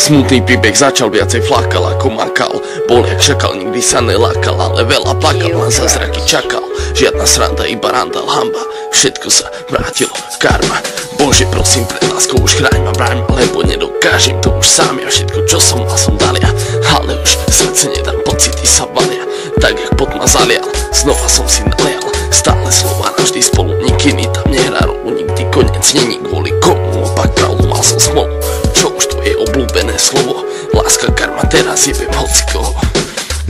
Smutný príbeh začal, viacej flakal ako makal. Bol jak šakal, nikdy sa nelákal, ale veľa plakal, na zázraky čakal. Žiadna sranda, iba randal, hamba. Všetko sa vrátilo, karma. Bože, prosím, pred láskou už chráň ma, bráň ma, lebo nedokážem to už sám. Ja všetko, čo som mal, som dal ja, ale už srdce nedám, pocity sa valia. Tak jak pot ma zalial, znova som si nalial. Stále slova navždy spolu, nikdy tam nehrá rolu, nikdy koniec není kvôli komu. Opak pravdu, mal som smolu. Čo už to je obľúbené slovo? Láska, karma, teraz jebem hocikoho.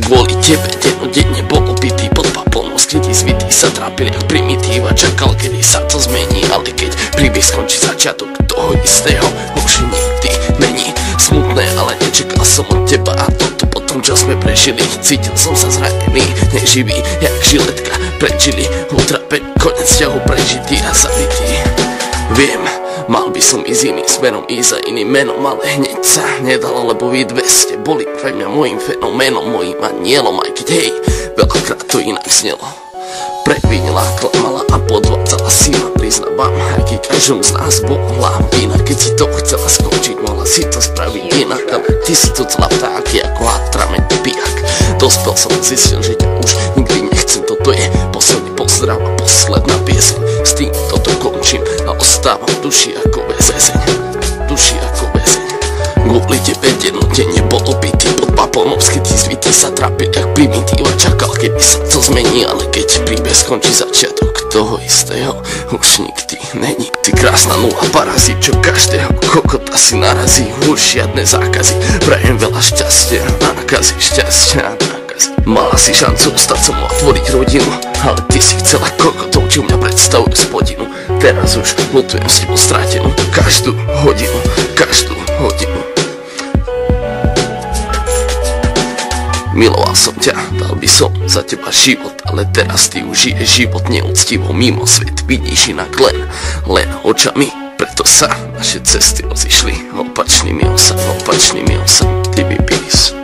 Kvôli tebe denodenne bol opitý pod paplnosť, kedy zvitý sa trápil jak primitív a čakal, kedy sa to zmení. Ale keď príbeh skončí začiatok toho istého, už nikdy není smutné, ale nečakal som od teba a toto potom, čo sme prežili. Cítil som sa zranený, neživý, jak žiletka pred žily. Utrapený, konec ťahu prežitý a zabitý. Viem, mal by som ísť iným smerom, ísť za iným menom, ale hneď sa nedalo, lebo vy dve ste boli pre mňa môjim fenoménom, môjim anielom, aj keď hej, veľakrát to inak snelo. Previnila, klamala a podvádzala si ma, priznávam, aj keď každom z nás bola vina. Keď si to chcela skončiť, mohla si to spraviť inak, ale ty si to celá vtáky ako atramený pijak. Dospel som a zistil, že ťa už nikdy nechcem, toto je posledný pozdrav a posledná pieseň. S tým toto končím a ostávam v duši ako väzeň. Duši ako väzeň. Kvôli tebe denodenne bol opitý pod paplnosť, keď zvitý sa trápil jak primitív a čakal, kedy sa to zmení. Ale keď príbeh skončí začiatok toho istého, už nikdy není. Ty krásna nula parazit, čo každého kokota si narazí. Už žiadne zákazy, prajem veľa šťastia, nákazy, šťastia, nákazy. Mala si šancu stať sa mu a tvoriť rodinu, ale ty si chcela kokotov, čo mňa predstavujú spodinu. Teraz už lutujem s tebou stratenú každú hodinu, každú hodinu. Miloval som ťa, dal by som za teba život, ale teraz ty už žiješ život neúctivo mimo svet. Vidíš inak len očami, preto sa naše cesty rozišli opačnými osami, ty by peace.